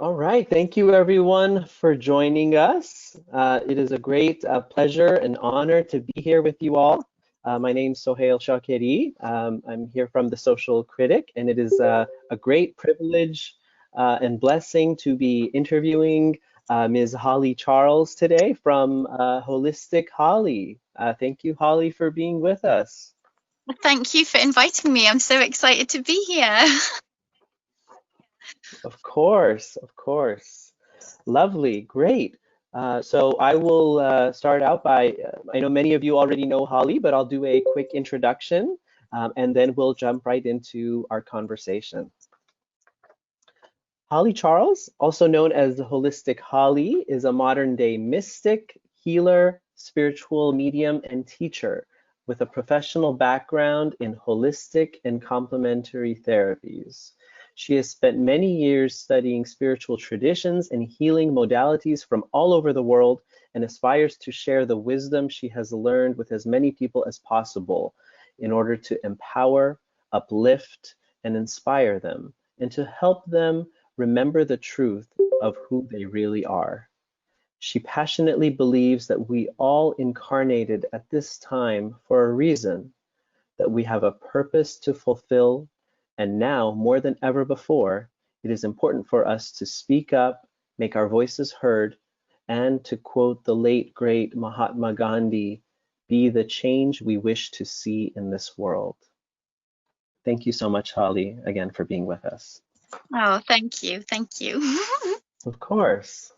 All right, thank you everyone for joining us. It is a great pleasure and honor to be here with you all. My name is Sohail Shakeri. I'm here from the Social Critic, and it is a great privilege and blessing to be interviewing Ms. Holly Charles today from Holistic Holly. Thank you, Holly, for being with us. Thank you for inviting me. I'm so excited to be here. Of course, of course. Lovely, great. So I will start out by, I know many of you already know Holly, but I'll do a quick introduction and then we'll jump right into our conversation. Holly Charles, also known as Holistic Holly, is a modern day mystic, healer, spiritual medium, and teacher with a professional background in holistic and complementary therapies. She has spent many years studying spiritual traditions and healing modalities from all over the world and aspires to share the wisdom she has learned with as many people as possible in order to empower, uplift, and inspire them, and to help them remember the truth of who they really are. She passionately believes that we all incarnated at this time for a reason, that we have a purpose to fulfill, and now, more than ever before, it is important for us to speak up, make our voices heard, and to quote the late, great Mahatma Gandhi, be the change we wish to see in this world. Thank you so much, Holly, again, for being with us. Oh, thank you. Thank you. Of course.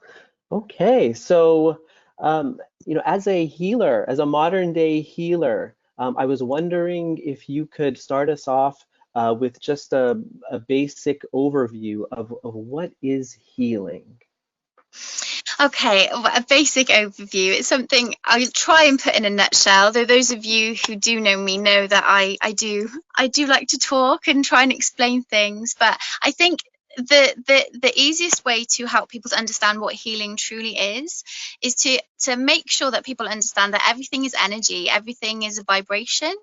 Okay, so as a healer, as a modern day healer, I was wondering if you could start us off with just a basic overview of what is healing. Okay, a basic overview. It's something I'll try and put in a nutshell, though those of you who do know me know that I do like to talk and try and explain things, but I think the easiest way to help people to understand what healing truly is to make sure that people understand that everything is energy, everything is a vibration.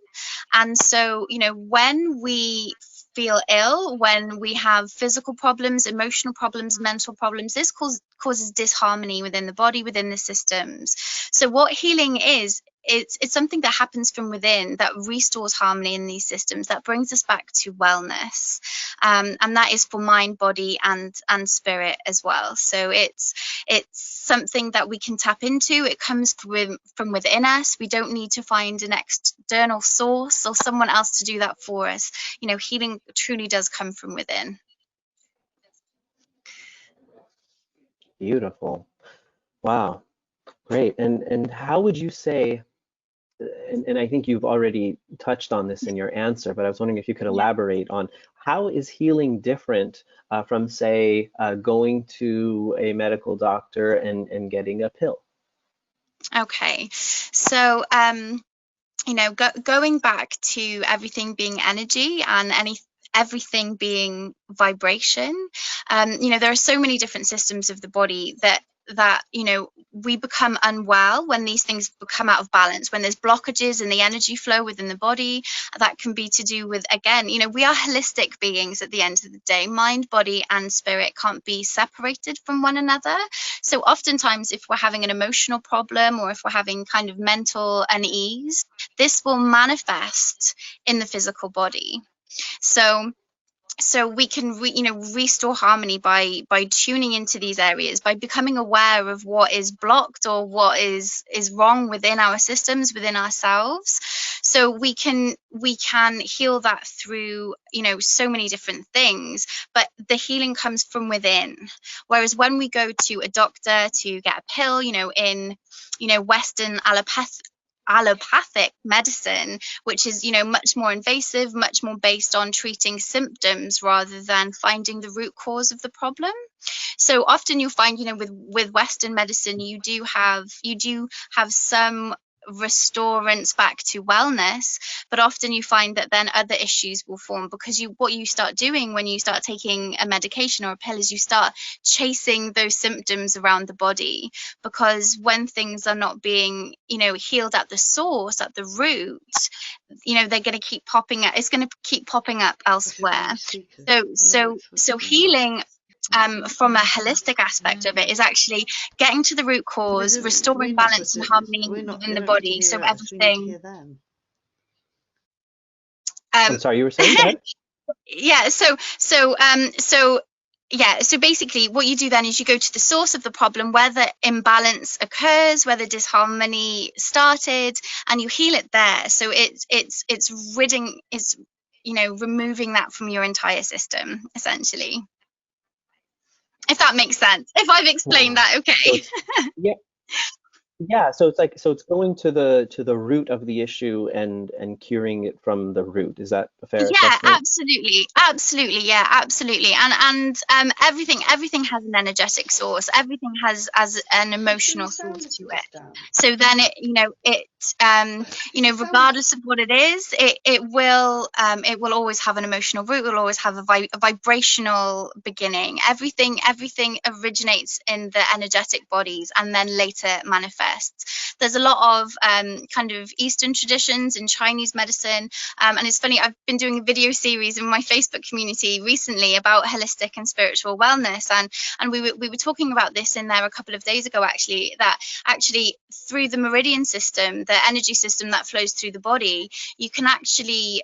And so, when we feel ill, when we have physical problems, emotional problems, mental problems, this causes disharmony within the body, within the systems. So what healing is, it's something that happens from within that restores harmony in these systems, that brings us back to wellness, and that is for mind, body, and spirit as well. So it's something that we can tap into. It comes from within us. We don't need to find an external source or someone else to do that for us. Healing truly does come from within. Beautiful. Wow, great. And how would you say, and I think you've already touched on this in your answer, but I was wondering if you could elaborate on how is healing different from, say, going to a medical doctor and getting a pill? Okay, so going back to everything being energy and everything being vibration, there are so many different systems of the body that we become unwell when these things become out of balance, when there's blockages in the energy flow within the body. That can be to do with, again, we are holistic beings at the end of the day. Mind, body, and spirit can't be separated from one another. So oftentimes, if we're having an emotional problem or if we're having kind of mental unease, this will manifest in the physical body. So we can restore harmony by tuning into these areas, by becoming aware of what is blocked or what is wrong within our systems, within ourselves. So we can heal that through so many different things, but the healing comes from within. Whereas when we go to a doctor to get a pill, in Western allopathic medicine, which is much more invasive, much more based on treating symptoms rather than finding the root cause of the problem. So often you'll find with Western medicine you do have some restorance back to wellness, but often you find that then other issues will form because what you start doing when you start taking a medication or a pill is you start chasing those symptoms around the body, because when things are not being healed at the source, at the root, they're going to keep popping up. It's going to keep popping up elsewhere. So healing from a holistic aspect of it is actually getting to the root cause, restoring balance and harmony within the body, so everything. I'm sorry, you were saying? Go ahead. Yeah, so basically what you do then is you go to the source of the problem, where the imbalance occurs, where the disharmony started, and you heal it there. So it's ridding, it's, you know, removing that from your entire system, essentially. If that makes sense. If I've explained Wow. that okay. Yeah, yeah, so it's like, so it's going to the root of the issue and curing it from the root. Is that a fair Yeah, assessment? absolutely, yeah, absolutely. And everything has an energetic source. Everything has an emotional source to it. So then regardless of what it is, it will always have an emotional root. It will always have a vibrational beginning. Everything originates in the energetic bodies and then later manifests. There's a lot of kind of Eastern traditions in Chinese medicine. And it's funny, I've been doing a video series in my Facebook community recently about holistic and spiritual wellness, and we were talking about this in there a couple of days ago, actually, that actually through the meridian system, the energy system that flows through the body, you can actually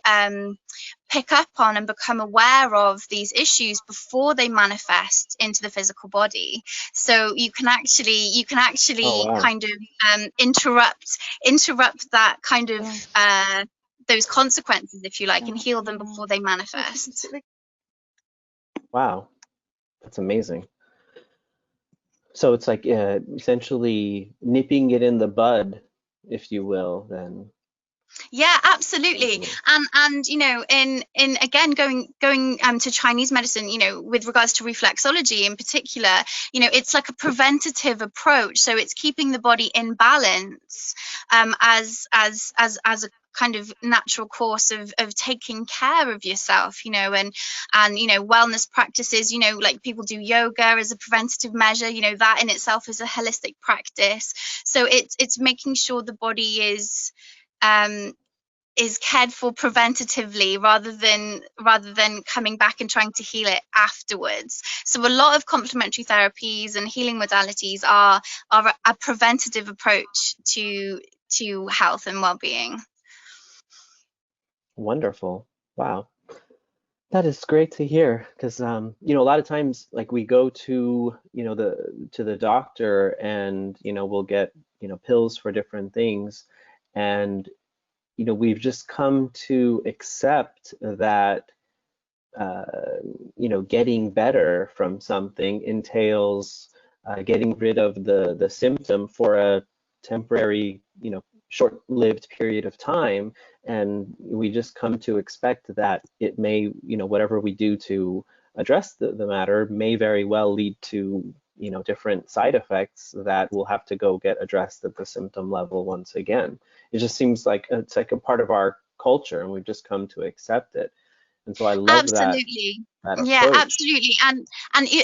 pick up on and become aware of these issues before they manifest into the physical body. So you can actually Oh, wow. kind of interrupt that kind of those consequences, if you like, and heal them before they manifest. Wow. That's amazing. So it's like essentially nipping it in the bud, if you will, then. Yeah, absolutely. And you know, in again going to Chinese medicine, you know, with regards to reflexology in particular, you know, it's like a preventative approach. So it's keeping the body in balance as a kind of natural course of taking care of yourself, you know, and you know, wellness practices, you know, like people do yoga as a preventative measure, you know, that in itself is a holistic practice. So it's making sure the body um, is cared for preventatively rather than coming back and trying to heal it afterwards. So a lot of complementary therapies and healing modalities are a preventative approach to health and well-being. Wonderful. Wow. That is great to hear because you know, a lot of times like we go to, you know, the doctor and, you know, we'll get, you know, pills for different things, and you know, we've just come to accept that uh, you know, getting better from something entails getting rid of the symptom for a temporary, you know, short-lived period of time, and we just come to expect that it may, you know, whatever we do to address the matter may very well lead to, you know, different side effects that will have to go get addressed at the symptom level once again. It just seems like it's like a part of our culture, and we've just come to accept it. And so I love Absolutely. that Yeah, approach. absolutely. And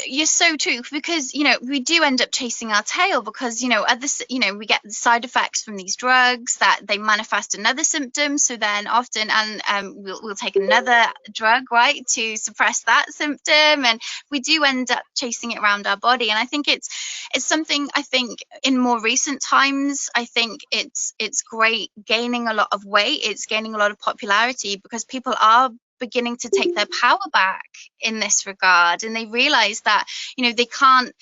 you're so true, because you know, we do end up chasing our tail, because you know, at this, you know, we get the side effects from these drugs that they manifest another symptom, so then often, and we'll take another drug, right, to suppress that symptom, and we do end up chasing it around our body. And I think it's something, I think in more recent times, I think it's great gaining a lot of weight, it's gaining a lot of popularity, because people are beginning to take their power back in this regard, and they realize that, you know, they can't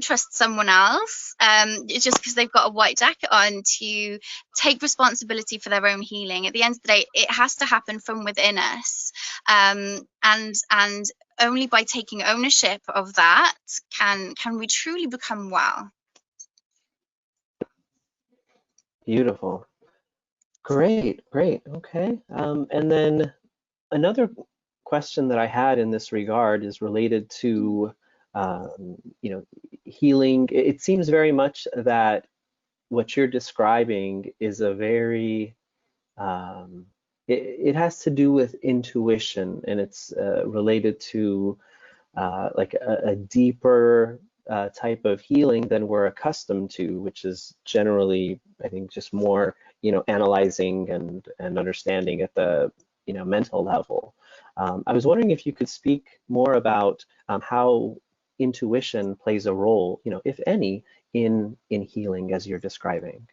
trust someone else just because they've got a white jacket on, to take responsibility for their own healing. At the end of the day, it has to happen from within us, and only by taking ownership of that can we truly become well. Beautiful. Great, great. Okay. And then another question that I had in this regard is related to, you know, healing. It seems very much that what you're describing is a very, it has to do with intuition, and it's related to like a deeper type of healing than we're accustomed to, which is generally, I think, just more, you know, analyzing and understanding at the, you know, mental level. I was wondering if you could speak more about how intuition plays a role, if any, in healing as you're describing.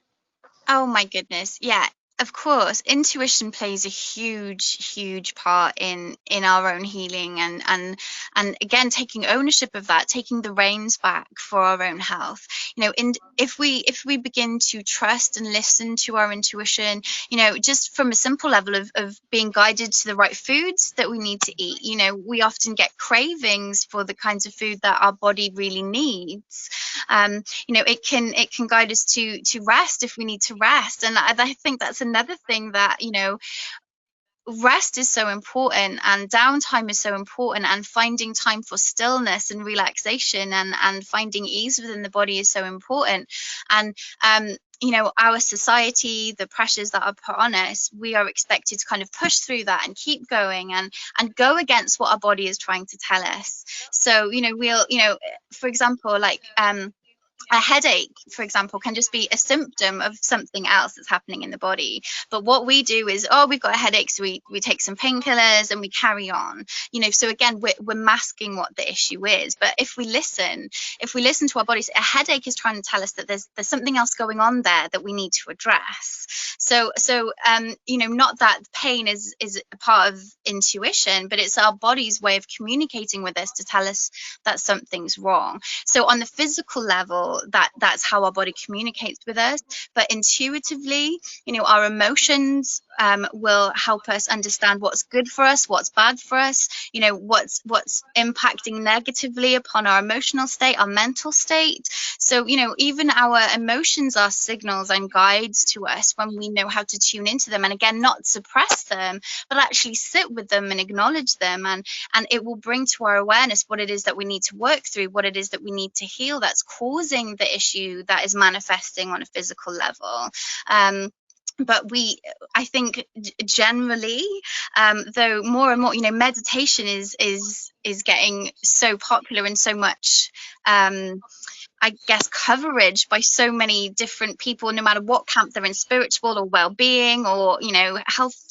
Oh my goodness. Yeah, of course. Intuition plays a huge part in our own healing, and again taking ownership of that, taking the reins back for our own health. If we begin to trust and listen to our intuition, just from a simple level of being guided to the right foods that we need to eat. We often get cravings for the kinds of food that our body really needs. It can guide us to rest if we need to rest, and I think that's another thing that rest is so important, and downtime is so important, and finding time for stillness and relaxation, and finding ease within the body is so important. And our society, the pressures that are put on us, we are expected to kind of push through that and keep going, and go against what our body is trying to tell us. So for example, like a headache, for example, can just be a symptom of something else that's happening in the body. But what we do is, oh, we've got a headache, so we take some painkillers and we carry on. So again, we're masking what the issue is. But if we listen to our bodies, a headache is trying to tell us that there's something else going on there that we need to address. So not that pain is a part of intuition, but it's our body's way of communicating with us to tell us that something's wrong. So on the physical level, that's how our body communicates with us. But intuitively, our emotions will help us understand what's good for us, what's bad for us, what's impacting negatively upon our emotional state, our mental state. So even our emotions are signals and guides to us when we know how to tune into them, and again, not suppress them, but actually sit with them and acknowledge them, and it will bring to our awareness what it is that we need to work through, what it is that we need to heal that's causing the issue that is manifesting on a physical level. But I think generally, though more and more, meditation is getting so popular and so much I guess coverage by so many different people, no matter what camp they're in, spiritual or well-being, or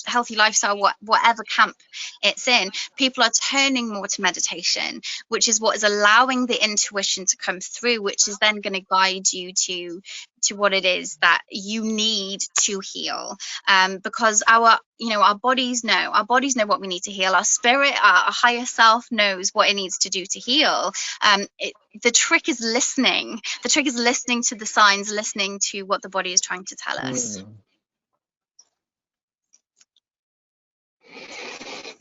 healthy lifestyle, whatever camp it's in. People are turning more to meditation, which is what is allowing the intuition to come through, which is then going to guide you to what it is that you need to heal, because our bodies know what we need to heal. Our spirit, our higher self, knows what it needs to do to heal. The trick is listening. The trick is listening to the signs, listening to what the body is trying to tell us.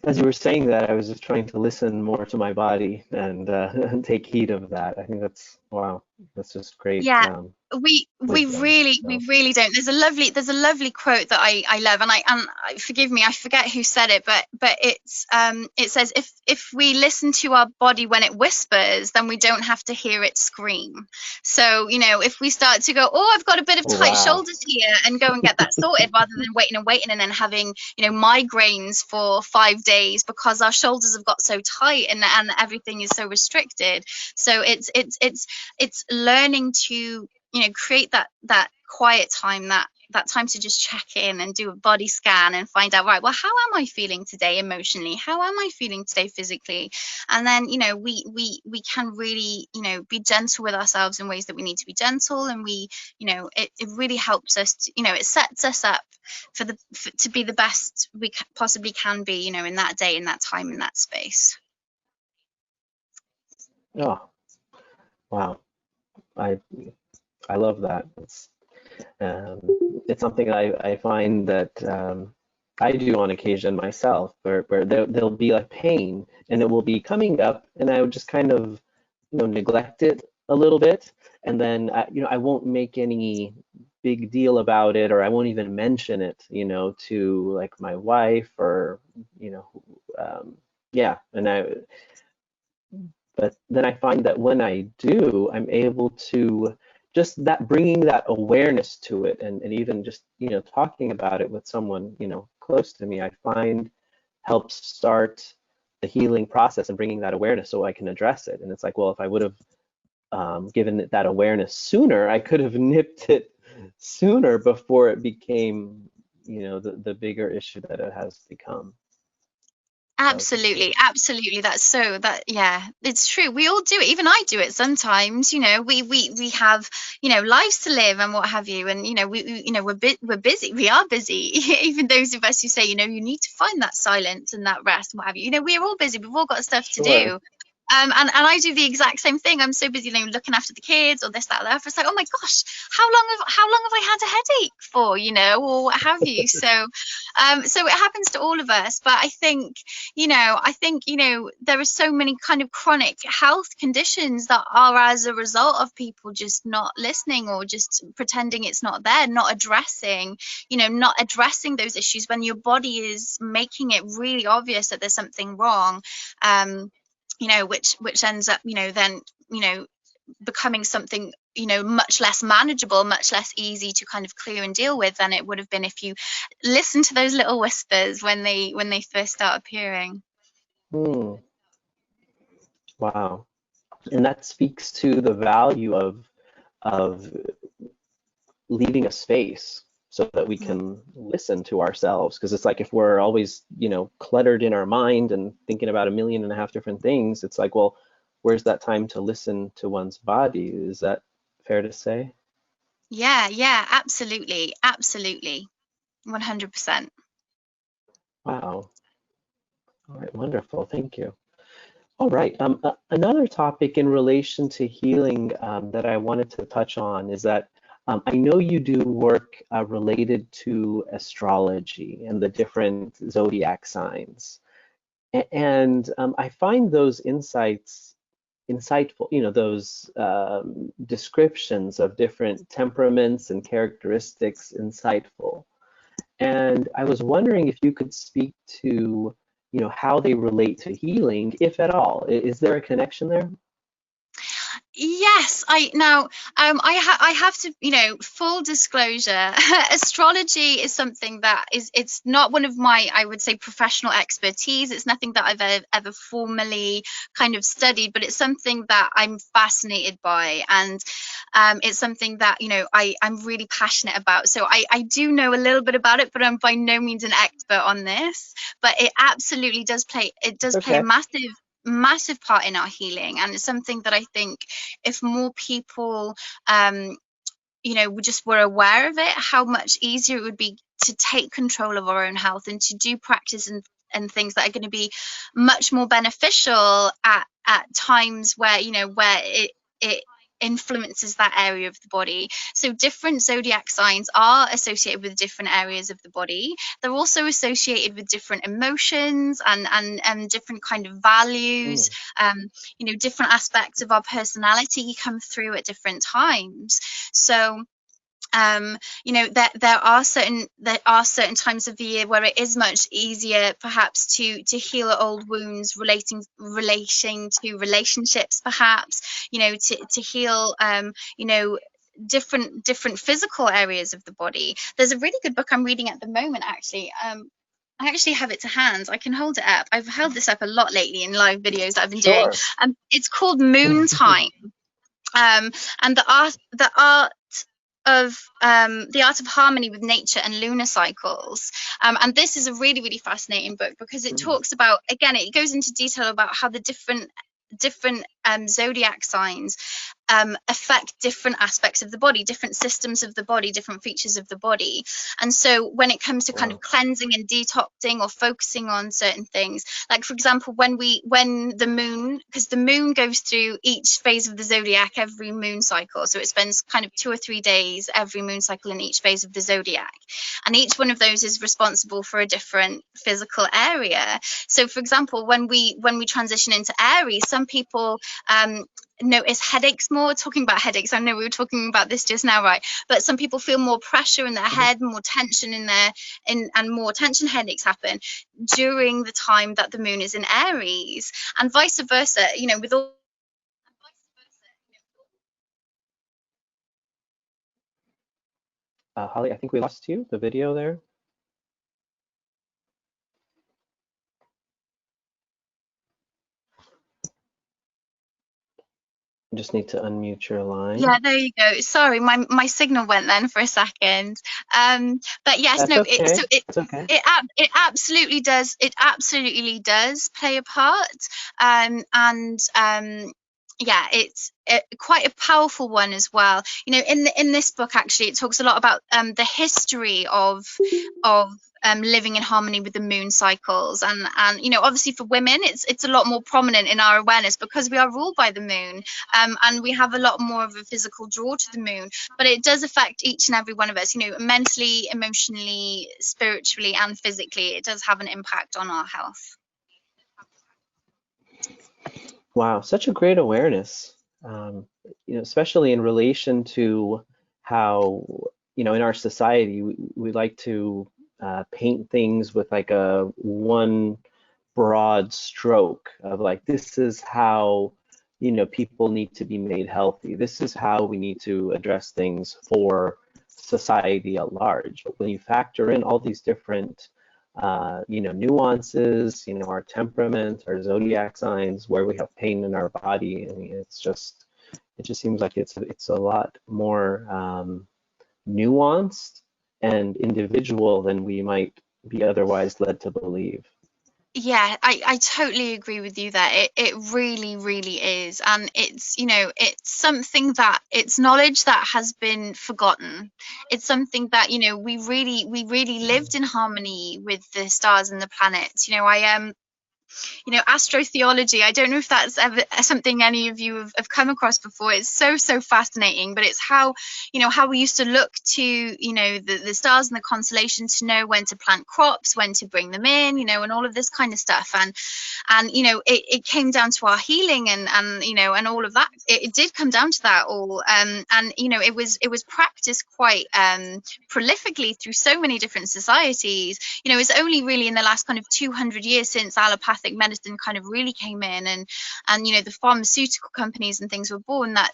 As you were saying that, I was just trying to listen more to my body and take heed of that. I think that's, wow, that's just great Yeah, we wisdom. really don't. There's a lovely quote that I love, and forgive me, I forget who said it, but it says, if we listen to our body when it whispers, then we don't have to hear it scream. So if we start to go, oh, I've got a bit of Oh, tight wow. shoulders here, and go and get that sorted, rather than waiting and then having migraines for 5 days because our shoulders have got so tight, and everything is so restricted. So it's learning to create that quiet time, that time to just check in and do a body scan and find out, right, well, how am I feeling today emotionally, how am I feeling today physically? And then we can really be gentle with ourselves in ways that we need to be gentle, and it really helps us to, it sets us up to be the best we possibly can be in that day, in that time, in that space. Oh, wow. I I love that. Um, it's something I find that I do on occasion myself, where there'll be a pain and it will be coming up, and I would just kind of neglect it a little bit, and then I won't make any big deal about it, or I won't even mention it, to like my wife, or yeah, but then I find that when I do, I'm able to just that bringing that awareness to it, and even just talking about it with someone close to me, I find helps start the healing process and bringing that awareness so I can address it. And it's like, well, if I would have given it that awareness sooner, I could have nipped it sooner before it became the bigger issue that it has become. Absolutely, absolutely. That's so that yeah, it's true. We all do it. Even I do it sometimes. You know, we have lives to live and what have you. And we're busy. We are busy. Even those of us who say you need to find that silence and that rest and what have you. You know, we're all busy. We've all got stuff to Sure. do. And I do the exact same thing. I'm so busy looking after the kids or this, that, or that. It's like, oh my gosh, how long have I had a headache for, or what have you? So it happens to all of us. But I think there are so many kind of chronic health conditions that are as a result of people just not listening or just pretending it's not there, not addressing those issues when your body is making it really obvious that there's something wrong. Which ends up, then, becoming something, much less manageable, much less easy to kind of clear and deal with than it would have been if you listen to those little whispers when they first start appearing. Hmm. Wow. And that speaks to the value of leaving a space so that we Mm. can listen to ourselves. Because it's like if we're always, cluttered in our mind and thinking about a million and a half different things, it's like, well, where's that time to listen to one's body? Is that fair to say? Yeah, yeah, absolutely, absolutely, 100%. Wow. All right, wonderful. Thank you. All right. Another topic in relation to healing that I wanted to touch on is that I know you do work related to astrology and the different zodiac signs. And I find those insights insightful, those descriptions of different temperaments and characteristics insightful. And I was wondering if you could speak to, how they relate to healing, if at all. Is there a connection there? Yes, I have to, full disclosure, astrology is something that it's not one of my, I would say, professional expertise. It's nothing that I've ever formally kind of studied, but it's something that I'm fascinated by, and it's something that I'm really passionate about. So I do know a little bit about it, but I'm by no means an expert on this. But it absolutely does play a Okay. massive part in our healing, and it's something that I think if more people just were aware of it, how much easier it would be to take control of our own health and to do practice and things that are going to be much more beneficial at times where it influences that area of the body. So different zodiac signs are associated with different areas of the body. They're also associated with different emotions and different kind of values. Mm, Different aspects of our personality come through at different times. So there are certain times of the year where it is much easier perhaps to heal old wounds relating to relationships, perhaps to heal different physical areas of the body. There's a really good book I'm reading at the moment, actually. I actually have it to hand. I can hold it up. I've held this up a lot lately in live videos that I've been doing. sure. It's called Moon Time. And the art of harmony with nature and lunar cycles. And this is a really, really fascinating book because it Mm, talks about, again, it goes into detail about how the different zodiac signs affect different aspects of the body, different systems of the body, different features of the body. And so when it comes to kind of wow. cleansing and detoxing or focusing on certain things, like for example, when the moon, because the moon goes through each phase of the zodiac every moon cycle, so it spends kind of 2 or 3 days every moon cycle in each phase of the zodiac, and each one of those is responsible for a different physical area. So for example, when we transition into Aries, some people notice headaches more. Talking about headaches, I know we were talking about this just now, right? But some people feel more pressure in their Mhm. head, more tension and more tension headaches happen during the time that the moon is in Aries, and vice versa, with all. Holly, I think we lost you, the video there. Just need to unmute your Yeah, line. there you go. Sorry, my signal went then for a second. But yes, That's no, okay. That's okay. it absolutely does. It absolutely does play a part. And yeah, it's quite a powerful one as well. You know, in this book, actually, it talks a lot about the history of living in harmony with the moon cycles, and you know, obviously for women, it's a lot more prominent in our awareness because we are ruled by the moon, and we have a lot more of a physical draw to the moon. But it does affect each and every one of us, you know, mentally, emotionally, spiritually, and physically. It does have an impact on our health. Wow, such a great awareness. Um, especially in relation to how, in our society, we like to paint things with like a one broad stroke of like, this is how, people need to be made healthy. This is how we need to address things for society at large. But when you factor in all these different nuances, our temperament, our zodiac signs, where we have pain in our body. I mean, it just seems like it's a lot more nuanced and individual than we might be otherwise led to believe. Yeah, I totally agree with you there. It really, really is. And it's, you know, it's something that it's knowledge that has been forgotten. It's something that, you know, we really lived in harmony with the stars and the planets. You know, astrotheology, I don't know if that's ever something any of you have come across before. It's so fascinating, but it's how we used to look to, the stars and the constellations to know when to plant crops, when to bring them in, and all of this kind of stuff. And it came down to our healing, and all of that. It did come down to that all. And it was practiced quite prolifically through so many different societies. It's only really in the last kind of 200 years since allopathic medicine kind of really came in, and the pharmaceutical companies and things were born, that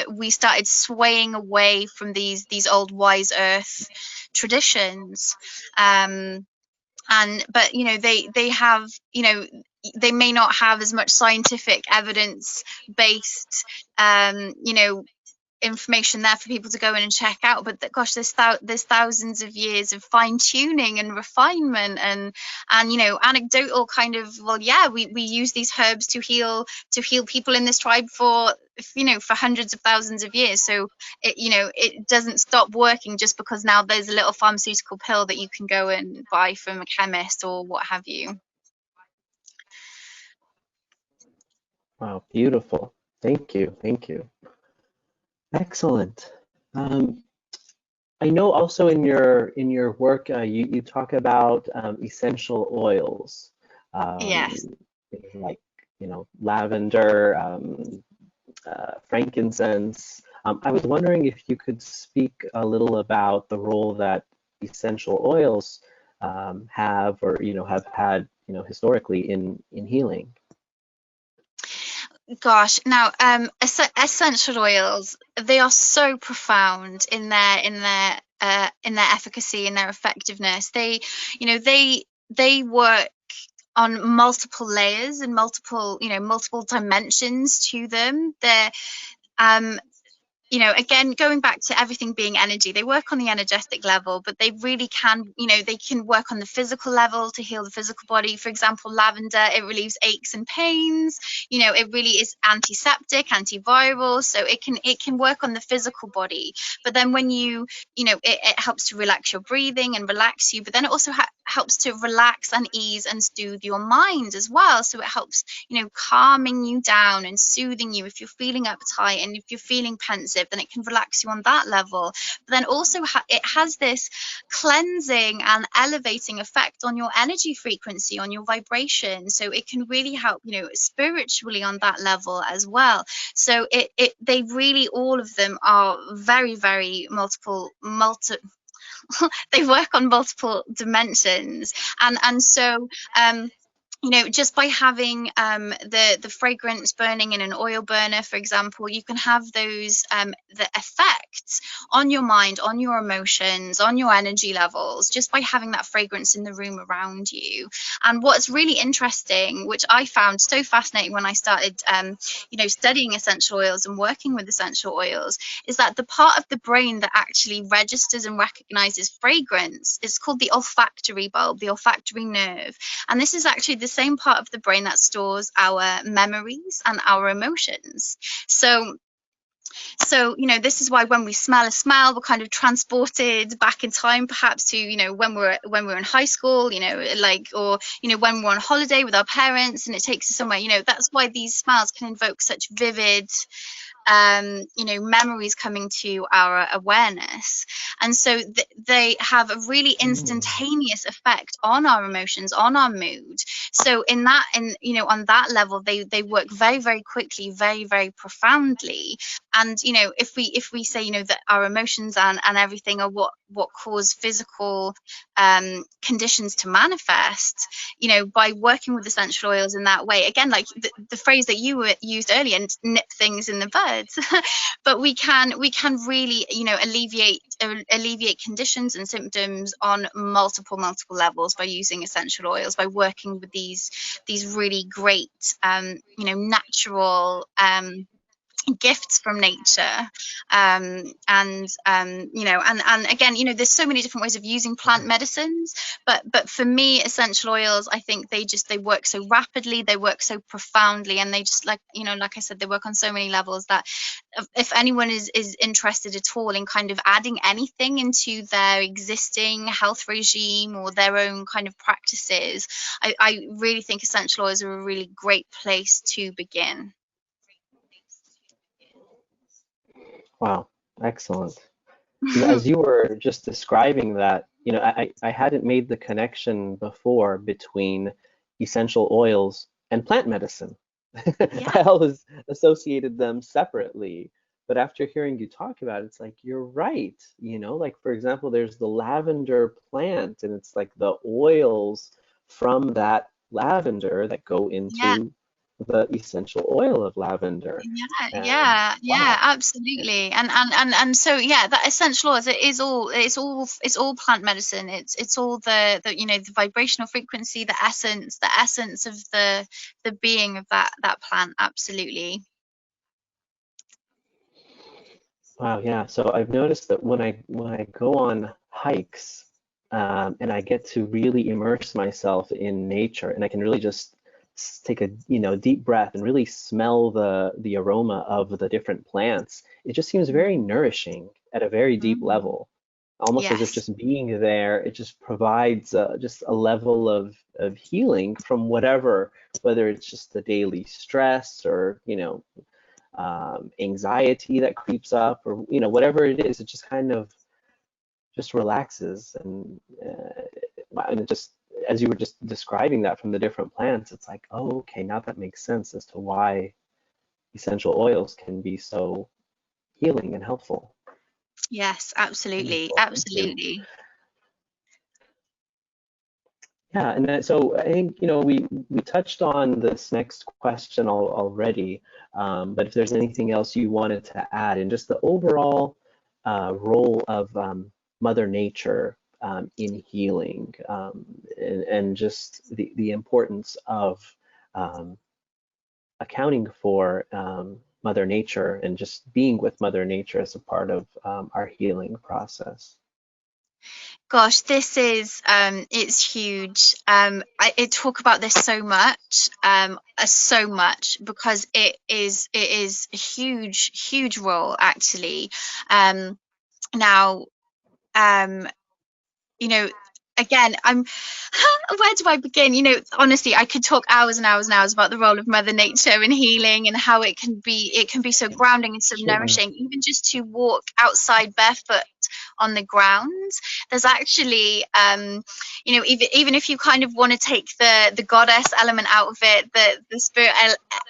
we started swaying away from these old wise earth traditions. And but they have, they may not have as much scientific evidence based, information there for people to go in and check out. But gosh, there's thousands of years of fine tuning and refinement, and anecdotal kind of, well, yeah, we use these herbs to heal people in this tribe for hundreds of thousands of years. So it doesn't stop working just because now there's a little pharmaceutical pill that you can go and buy from a chemist or what have you. Wow, beautiful. Thank you. Thank you. Excellent. Um, I know also in your work, you talk about essential oils, Yes. um, like lavender, frankincense. I was wondering if you could speak a little about the role that essential oils have, or have had, historically in healing. Gosh, now essential oils, they are so profound in their efficacy and their effectiveness. They work on multiple layers and multiple dimensions to them. They're um again, going back to everything being energy, they work on the energetic level, but they really can, they can work on the physical level to heal the physical body. For example, lavender, it relieves aches and pains. It really is antiseptic, antiviral, so it can work on the physical body. But then when it helps to relax your breathing and relax you, but then it also helps to relax and ease and soothe your mind as well. So it helps, calming you down and soothing you if you're feeling uptight, and if you're feeling pensive, then it can relax you on that level. But then also it has this cleansing and elevating effect on your energy frequency, on your vibration. So it can really help, spiritually on that level as well. So they really, all of them are very, very they work on multiple dimensions. And so you know, just by having the fragrance burning in an oil burner, for example, you can have those the effects on your mind, on your emotions, on your energy levels, just by having that fragrance in the room around you. And what's really interesting, which I found so fascinating when I started, you know, studying essential oils and working with essential oils, is that the part of the brain that actually registers and recognizes fragrance is called the olfactory bulb, the olfactory nerve. And this is actually the same part of the brain that stores our memories and our emotions. So you know, this is why when we smell a smell, we're kind of transported back in time, perhaps to, you know, when we're in high school, you know, like, or, you know, when we're on holiday with our parents and it takes us somewhere. You know, that's why these smells can invoke such vivid you know, memories coming to our awareness. And so they have a really instantaneous effect on our emotions, on our mood. So in that, and you know, on that level, they work very, very quickly, very, very profoundly. And you know, if we say, you know, that our emotions and everything are what cause physical conditions to manifest, you know, by working with essential oils in that way, again, like the phrase that you used earlier, nip things in the bud. But we can really, you know, alleviate conditions and symptoms on multiple levels by using essential oils, by working with these really great you know, natural gifts from nature. You know, and again, you know, there's so many different ways of using plant medicines, but for me, essential oils, I think they work so rapidly, they work so profoundly, and they just, like, you know, like I said, they work on so many levels that if anyone is interested at all in kind of adding anything into their existing health regime or their own kind of practices, I really think essential oils are a really great place to begin. Wow, excellent. You know, as you were just describing that, you know, I hadn't made the connection before between essential oils and plant medicine. Yeah. I always associated them separately. But after hearing you talk about it, it's like you're right. You know, like for example, there's the lavender plant, and it's like the oils from that lavender that go Yeah. into the essential oil of lavender. Yeah, And yeah, yeah, wow. Yeah. absolutely. And so yeah, that essential oils, it's all plant medicine. It's all the you know, the vibrational frequency, the essence of the being of that plant. Absolutely. Wow, yeah. So I've noticed that when I go on hikes, and I get to really immerse myself in nature, and I can really just take a, you know, deep breath and really smell the aroma of the different plants, it just seems very Mm, nourishing at a very deep mm. level, almost as if Yes. just being there, it just provides just a level of healing from whatever, whether it's just the daily stress or, you know, anxiety that creeps up, or you know, whatever it is, it just kind of just relaxes. And it just, as you were just describing that from the different plants, it's like, oh, okay, now that makes sense as to why essential oils can be so healing and helpful. Yes, absolutely. Wonderful, thank you. Absolutely. Yeah, and then, so I think, you know, we touched on this next question already, but if there's anything else you wanted to add, and just the overall role of Mother Nature in healing, and just the importance of um, accounting for Mother Nature and just being with Mother Nature as a part of our healing process. Gosh, this is it's huge. I talk about this so much because it is a huge role actually. Now, um, you know, again, where do I begin? You know, honestly, I could talk hours and hours and hours about the role of Mother Nature in healing and how it can be so grounding and so Sure. nourishing, even just to walk outside barefoot on the ground. There's actually, you know, even if you kind of want to take the goddess element out of it, the spirit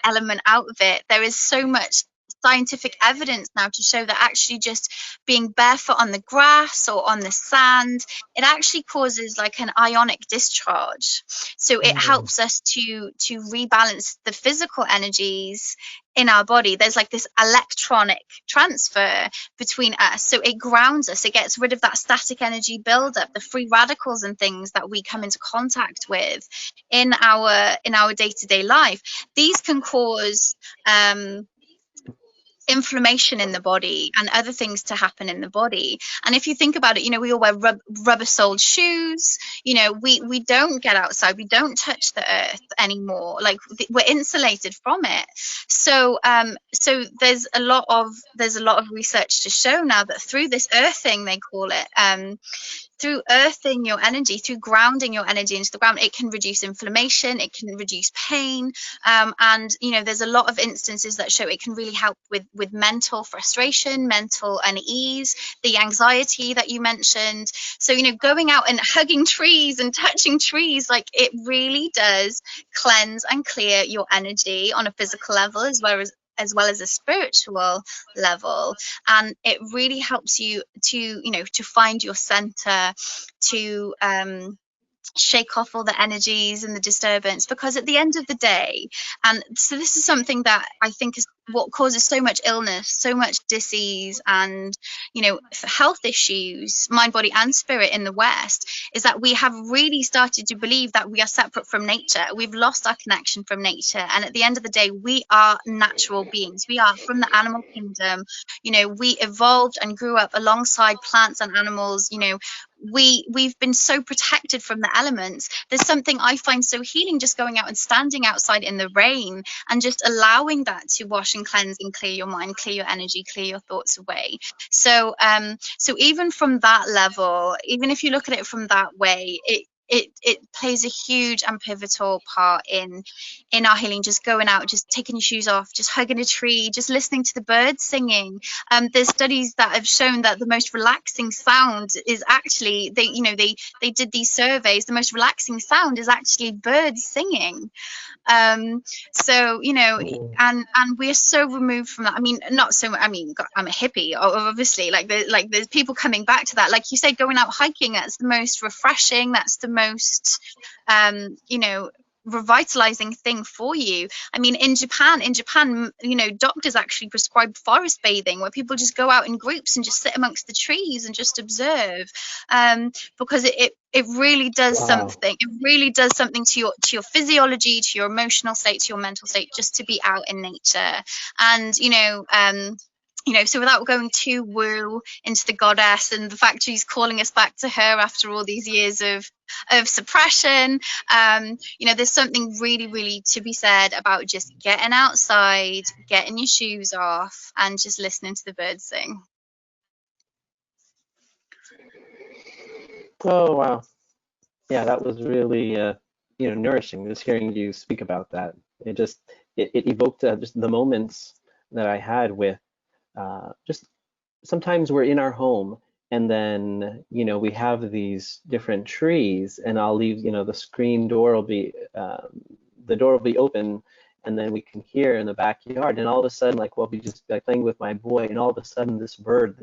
element out of it, there is so much scientific evidence now to show that actually just being barefoot on the grass or on the sand, it actually causes like an ionic discharge. So it Mm. helps us to rebalance the physical energies in our body. There's like this electronic transfer between us, so it grounds us, it gets rid of that static energy buildup, the free radicals and things that we come into contact with in our day-to-day life. These can cause inflammation in the body and other things to happen in the body. And if you think about it, we all wear rubber-soled shoes. We don't get outside, we don't touch the earth anymore, like we're insulated from it. So so there's a lot of research to show now that through this earthing, they call it, through earthing your energy, through grounding your energy into the ground, it can reduce inflammation, it can reduce pain, and there's a lot of instances that show it can really help with mental frustration, mental unease, the anxiety that you mentioned. So going out and hugging trees and touching trees, like it really does cleanse and clear your energy on a physical level as well as a spiritual level, and it really helps you to find your center, to shake off all the energies and the disturbance, because at the end of the day, and so this is something that I think is what causes so much illness, so much disease, and health issues, mind, body and spirit in the West, is that we have really started to believe that we are separate from nature. We've lost our connection from nature, and at the end of the day, we are natural beings. We are from the animal kingdom. We evolved and grew up alongside plants and animals. We've been so protected from the elements. There's something I find so healing just going out and standing outside in the rain and just allowing that to wash and cleanse and clear your mind, clear your energy, clear your thoughts away. So so even from that level, even if you look at it from that way, it plays a huge and pivotal part in our healing. Just going out, just taking your shoes off, just hugging a tree, just listening to the birds singing. There's studies that have shown that the most relaxing sound is actually, they did these surveys, the most relaxing sound is actually birds singing. So Mm. and we're so removed from that. I mean, not so much, I mean, God, I'm a hippie, obviously, there's people coming back to that, like you say, going out hiking, that's the most refreshing, that's the most revitalizing thing for you. I mean, in Japan, doctors actually prescribe forest bathing, where people just go out in groups and just sit amongst the trees and just observe, because it really does Wow. something. It really does something to your physiology, to your emotional state, to your mental state, just to be out in nature. And so without going too woo into the goddess and the fact she's calling us back to her after all these years of suppression, there's something really, really to be said about just getting outside, getting your shoes off, and just listening to the birds sing. Oh, wow. Yeah, that was really nourishing, just hearing you speak about that. It evoked just the moments that I had with just sometimes we're in our home, and then we have these different trees, and I'll leave, the screen door will be the door will be open, and then we can hear in the backyard, and all of a sudden, like, we'll be just like playing with my boy, and all of a sudden this bird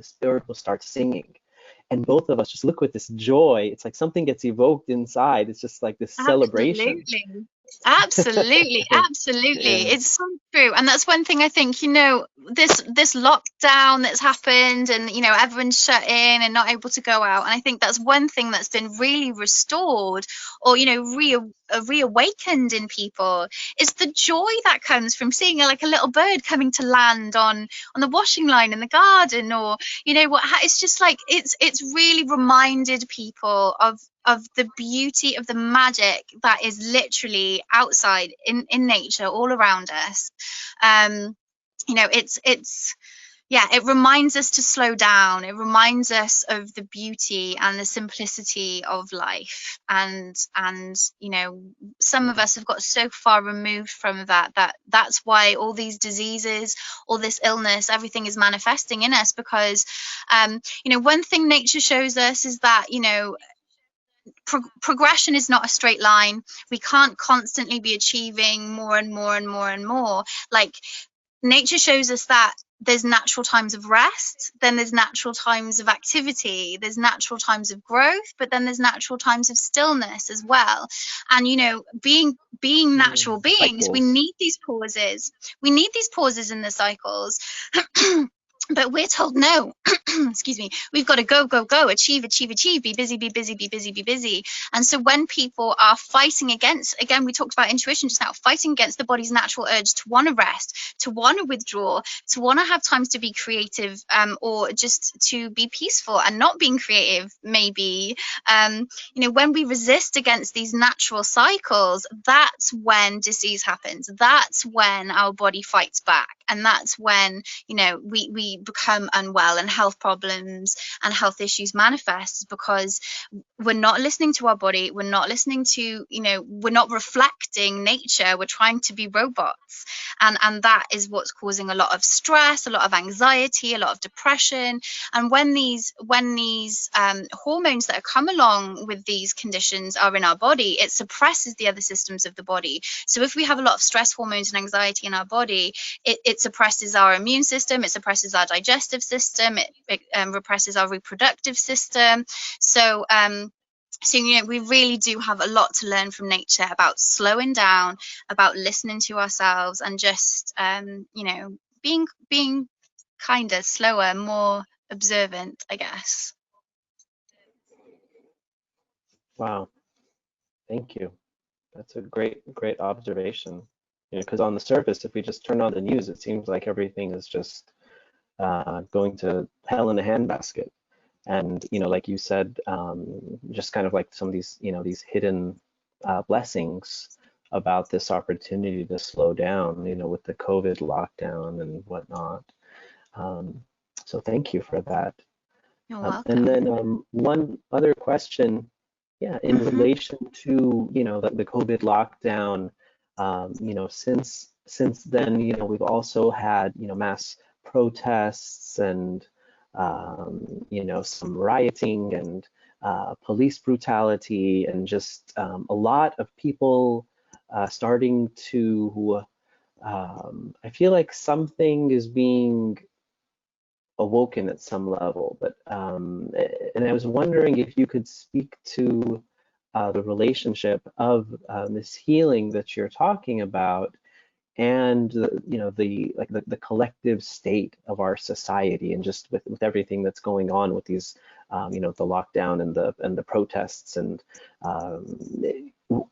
will start singing, and both of us just look with this joy. It's like something gets evoked inside. It's just like this celebration. Absolutely. Absolutely, absolutely. Yeah. It's so true. And that's one thing I think, this lockdown that's happened, and everyone's shut in and not able to go out. And I think that's one thing that's been really restored, or reawakened in people, is the joy that comes from seeing like a little bird coming to land on the washing line in the garden, or it's just like it's really reminded people of the beauty, of the magic that is literally outside in nature all around us. It's yeah, it reminds us to slow down. It reminds us of the beauty and the simplicity of life. And some of us have got so far removed from that's why all these diseases, all this illness, everything is manifesting in us, because one thing nature shows us is that progression is not a straight line. We can't constantly be achieving more and more and more and more. Like, nature shows us that there's natural times of rest, then there's natural times of activity, there's natural times of growth, but then there's natural times of stillness as well. And being natural beings, we Cycles. need these pauses. We need these pauses in the cycles. But we're told no. Excuse me, we've got to go, go, go, achieve, achieve, achieve, be busy, be busy, be busy, be busy. And so when people are fighting against, again, we talked about intuition just now, fighting against the body's natural urge to want to rest, to want to withdraw, to want to have times to be creative, or just to be peaceful and not being creative, maybe, when we resist against these natural cycles, that's when disease happens. That's when our body fights back. And that's when, we become unwell and health problems and health issues manifest, because we're not listening to our body. We're not listening to, we're not reflecting nature. We're trying to be robots. And that is what's causing a lot of stress, a lot of anxiety, a lot of depression. And when these hormones that come along with these conditions are in our body, it suppresses the other systems of the body. So if we have a lot of stress hormones and anxiety in our body, it suppresses our immune system, it suppresses our digestive system, it represses our reproductive system. So we really do have a lot to learn from nature about slowing down, about listening to ourselves, and just being kinder, slower, more observant, I guess. Wow, thank you. That's a great observation. Because on the surface, if we just turn on the news, it seems like everything is just going to hell in a handbasket. And like you said, just kind of like some of these these hidden blessings about this opportunity to slow down, with the COVID lockdown and whatnot. So thank you for that. You're And welcome. then one other question, yeah, in Mm-hmm. relation to the COVID lockdown, since then, we've also had mass protests and some rioting and police brutality, and just a lot of people starting to I feel like something is being awoken at some level. But and I was wondering if you could speak to the relationship of this healing that you're talking about, and the collective state of our society, and just with everything that's going on with these the lockdown and the protests, and um,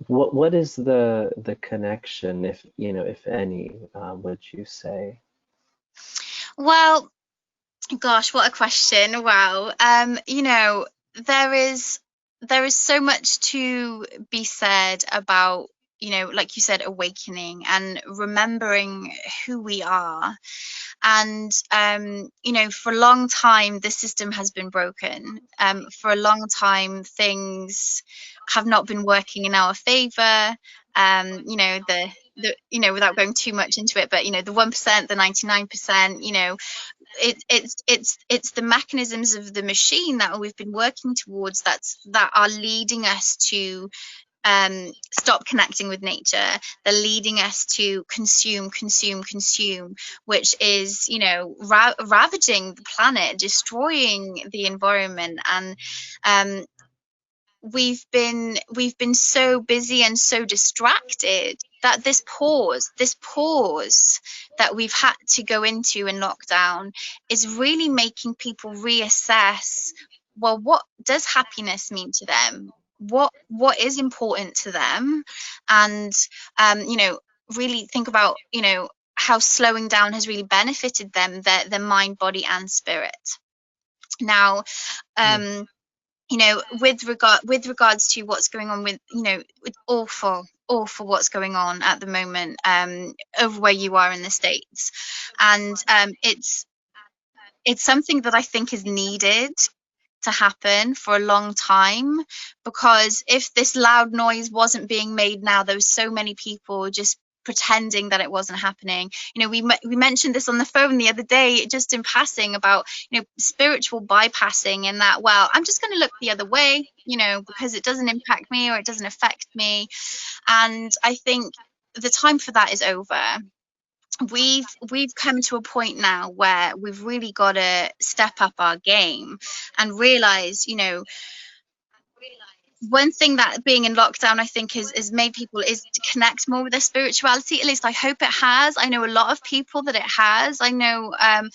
what is the connection, if any, would you say? Well, gosh, what a question. Wow. There is so much to be said about, like you said, awakening and remembering who we are. And for a long time the system has been broken. For a long time things have not been working in our favor. Without going too much into it, but the 1%, the 99%, it's the mechanisms of the machine that we've been working towards that are leading us to stop connecting with nature. They're leading us to consume, consume, consume, which is ravaging the planet, destroying the environment. And we've been so busy and so distracted that this pause that we've had to go into in lockdown is really making people reassess, well, what does happiness mean to them? What is important to them? And really think about how slowing down has really benefited them, their mind, body, and spirit. Now, Yeah. with regards to what's going on with it's awful what's going on at the moment over where you are in the States. And it's something that I think is needed to happen for a long time, because if this loud noise wasn't being made now, there was so many people just pretending that it wasn't happening. We mentioned this on the phone the other day, just in passing, about spiritual bypassing, and that, well, I'm just going to look the other way, because it doesn't impact me or it doesn't affect me. And I think the time for that is over. we've come to a point now where we've really got to step up our game and realize, one thing that being in lockdown, I think, is made people is to connect more with their spirituality. At least I hope it has. I know a lot of people that it has. I know, and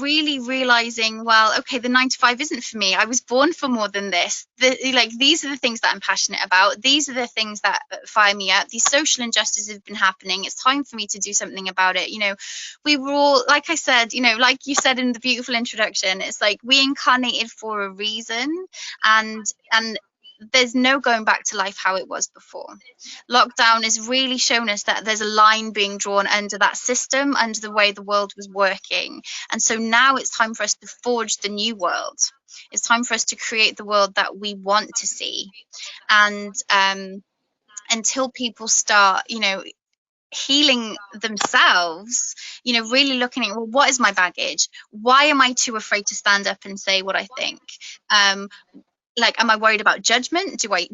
really realizing, well, okay, the 9 to 5 isn't for me. I was born for more than this. These are the things that I'm passionate about. These are the things that fire me up. These social injustices have been happening. It's time for me to do something about it. We were all, like I said, like you said in the beautiful introduction, it's like we incarnated for a reason, and there's no going back to life how it was before. Lockdown has really shown us that there's a line being drawn under that system, under the way the world was working. And so now it's time for us to forge the new world. It's time for us to create the world that we want to see. And until people start, healing themselves, really looking at, well, what is my baggage? Why am I too afraid to stand up and say what I think? Am I worried about judgment? Do I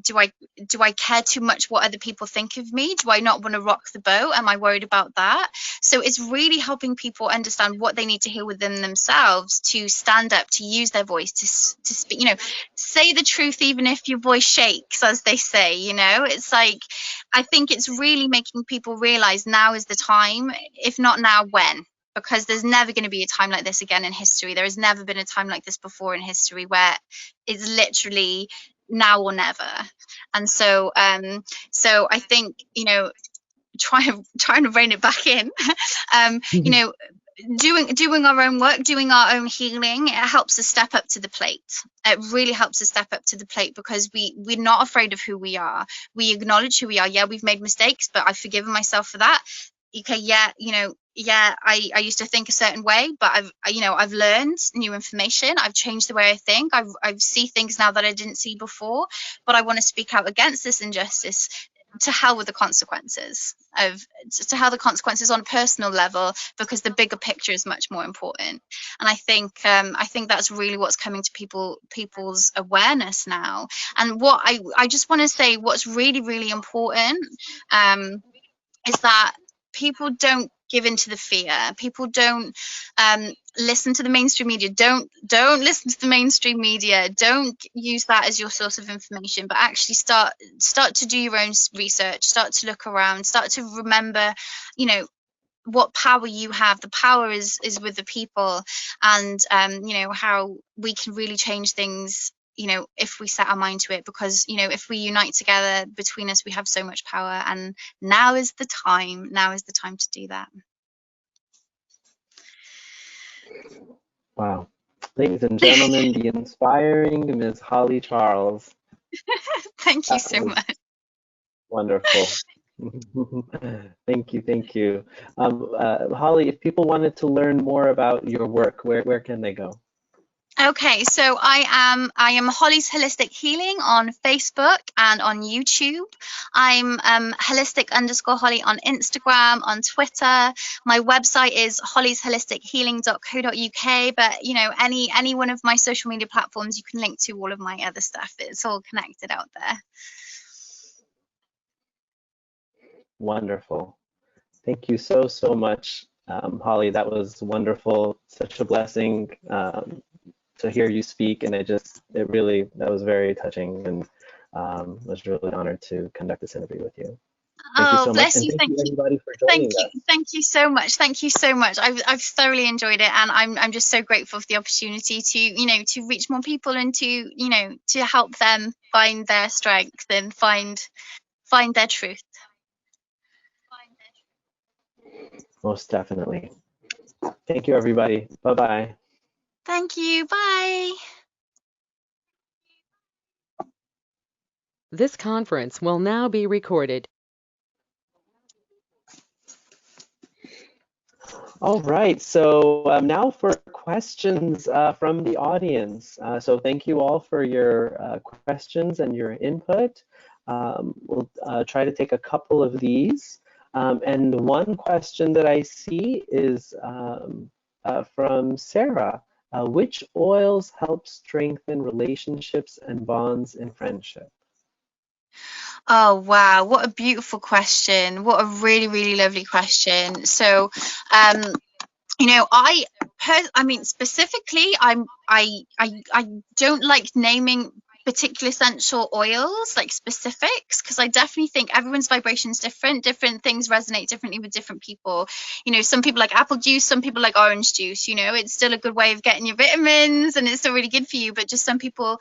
care too much what other people think of me? Do I not want to rock the boat? Am I worried about that? So it's really helping people understand what they need to heal within themselves to stand up, to use their voice, to speak, say the truth even if your voice shakes, as they say. It's like, I think it's really making people realize now is the time. If not now, when? Because there's never going to be a time like this again in history. There has never been a time like this before in history, where it's literally now or never. And so I think, trying to rein it back in, doing our own work, doing our own healing, it helps us step up to the plate. It really helps us step up to the plate, because we're not afraid of who we are. We acknowledge who we are. Yeah, we've made mistakes, but I've forgiven myself for that. Okay, yeah, I used to think a certain way, but I've learned new information. I've changed the way I think. I see things now that I didn't see before, but I want to speak out against this injustice. To hell with the consequences to hell the consequences on a personal level, because the bigger picture is much more important. And I think that's really what's coming to people's awareness now. And what I just want to say, what's really, really important, is that people don't give into the fear. People don't listen to the mainstream media. Don't listen to the mainstream media. Don't use that as your source of information, but actually start to do your own research. Start to look around. Start to remember, what power you have. The power is with the people, and how we can really change things, if we set our mind to it, because if we unite together between us, we have so much power, and now is the time to do that. Wow. Ladies and gentlemen, the inspiring Ms. Holly Charles. Thank you so much. Wonderful. Thank you. Holly, if people wanted to learn more about your work, where can they go? Okay, so I am Holly's Holistic Healing on Facebook and on YouTube. I'm holistic_Holly on Instagram, on Twitter. My website is hollysHolisticHealing.co.uk, but any one of my social media platforms, you can link to all of my other stuff. It's all connected out there. Wonderful. Thank you so much, Holly. That was wonderful. Such a blessing to hear you speak, and that was very touching, and was really honored to conduct this interview with you. Thank you so much, and thank you everybody for joining us. Thank you so much. Thank you so much. I've thoroughly enjoyed it, and I'm just so grateful for the opportunity to to reach more people, and to to help them find their strength and find their truth. Most definitely. Thank you, everybody. Bye-bye. Thank you. Bye. This conference will now be recorded. All right, so now for questions from the audience. So thank you all for your questions and your input. We'll try to take a couple of these. And one question that I see is from Sarah. Which oils help strengthen relationships and bonds in friendship? Oh, wow. What a beautiful question. What a really, really lovely question. So, um, I mean, specifically, I don't like naming particular essential oils, like specifics, because I definitely think everyone's vibration is different. Different things resonate differently with different people. Some people like apple juice, some people like orange juice. It's still a good way of getting your vitamins, and it's still really good for you. But just some people,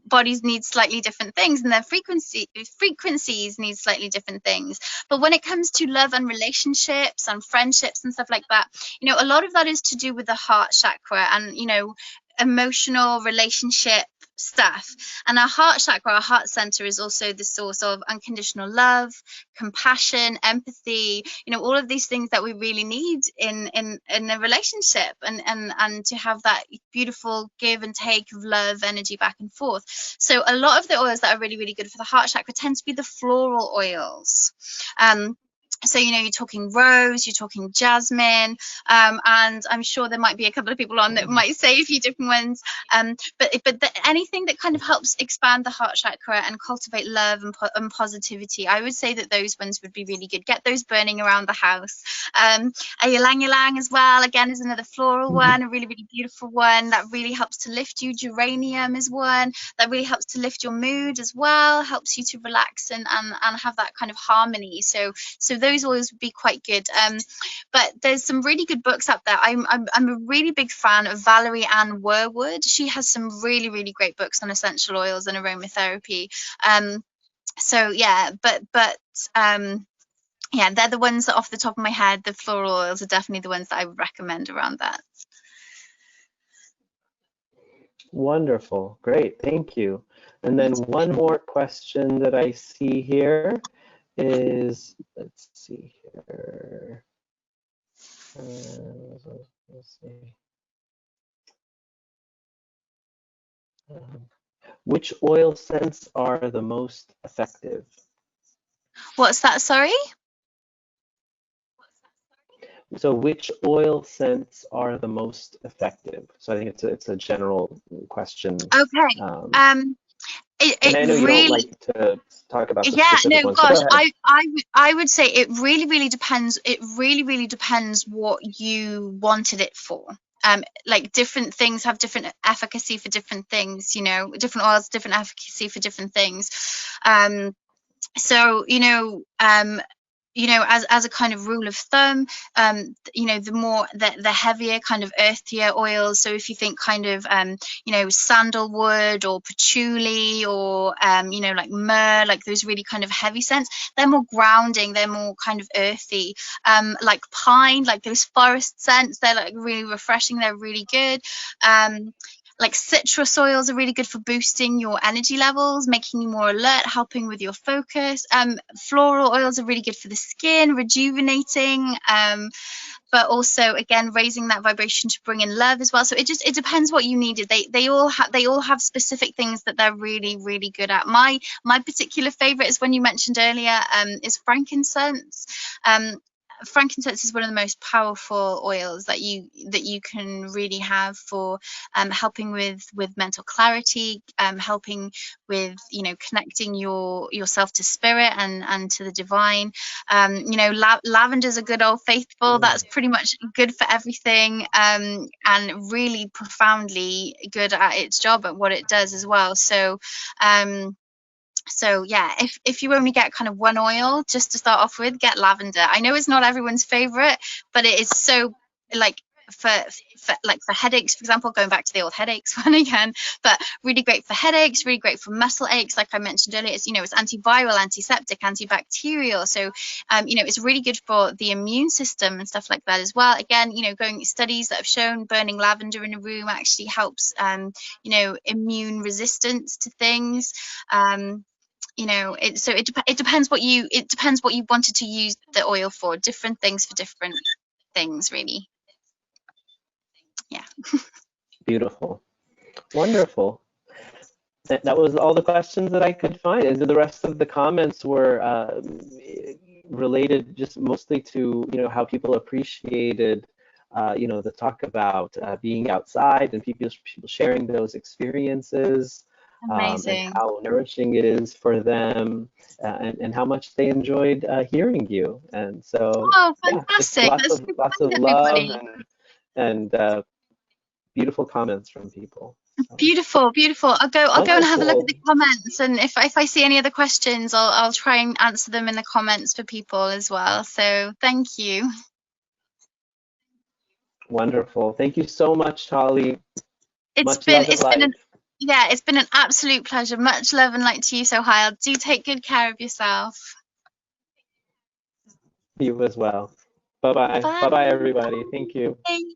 bodies need slightly different things, and their frequencies need slightly different things. But when it comes to love and relationships and friendships and stuff like that, a lot of that is to do with the heart chakra and, emotional relationship stuff. And our heart chakra, our heart center, is also the source of unconditional love, compassion, empathy, all of these things that we really need in a relationship, and to have that beautiful give and take of love energy back and forth. So a lot of the oils that are really, really good for the heart chakra tend to be the floral oils. So, you're talking rose, you're talking jasmine, and I'm sure there might be a couple of people on that might say a few different ones. But anything that kind of helps expand the heart chakra and cultivate love and positivity, I would say that those ones would be really good. Get those burning around the house. A ylang ylang as well, again, is another floral one, a really, really beautiful one that really helps to lift you. Geranium is one that really helps to lift your mood as well, helps you to relax and have that kind of harmony. So those oils would be quite good. But there's some really good books out there. I'm a really big fan of Valerie Ann Werwood. She has some really, really great books on essential oils and aromatherapy. So yeah, but yeah, they're the ones that off the top of my head, the floral oils are definitely the ones that I would recommend around that. Wonderful. Great. Thank you. And then one more question that I see here is, let's see here. Let's see. Which oil scents are the most effective? What's that? Sorry? So which oil scents are the most effective? So I think it's a general question. Okay. And I know you don't like to talk about the specific ones, but go ahead. I would say it really, really depends. It really, really depends what you wanted it for. Like different things have different efficacy for different things, different oils, different efficacy for different things. So, as a kind of rule of thumb, the more the heavier kind of earthier oils. So if you think kind of sandalwood or patchouli or like myrrh, like those really kind of heavy scents, they're more grounding, they're more kind of earthy. Like pine, like those forest scents, they're like really refreshing, they're really good. Like citrus oils are really good for boosting your energy levels, making you more alert, helping with your focus. Floral oils are really good for the skin, rejuvenating, but also again raising that vibration to bring in love as well. So it depends what you needed. They all have specific things that they're really, really good at. My particular favorite is one you mentioned earlier, is frankincense. Frankincense is one of the most powerful oils that you can really have for helping with mental clarity, helping with connecting yourself to spirit and to the divine. Lavender is a good old faithful. That's pretty much good for everything, and really profoundly good at its job at what it does as well. So yeah, if you only get kind of one oil just to start off with, get lavender. I know it's not everyone's favorite, but it is so, like, for headaches, for example, going back to the old headaches one again, but really great for headaches, really great for muscle aches. Like I mentioned earlier, it's it's antiviral, antiseptic, antibacterial. So it's really good for the immune system and stuff like that as well. Again, going studies that have shown burning lavender in a room actually helps immune resistance to things. It depends what you wanted to use the oil for. Different things for different things, really. Yeah. Beautiful. Wonderful. That was all the questions that I could find. And the rest of the comments were related just mostly to how people appreciated the talk about being outside and people sharing those experiences. and Amazing. how nourishing it is for them, and how much they enjoyed hearing you. And so, Oh, yeah, just fantastic. That's so lots kind, of love everybody. and beautiful comments from people. So Beautiful, beautiful. I'll go and have a look at the wonderful, comments, and if I see any other questions, I'll try and answer them in the comments for people as well. So thank you. wonderful. Thank you so much, Holly. It's Much been love and it's been light. an yeah, it's been an absolute pleasure. Much love and light to you, Sohail. Do take good care of yourself. You as well. Bye bye. Bye. Bye bye, everybody. Thank you. Bye.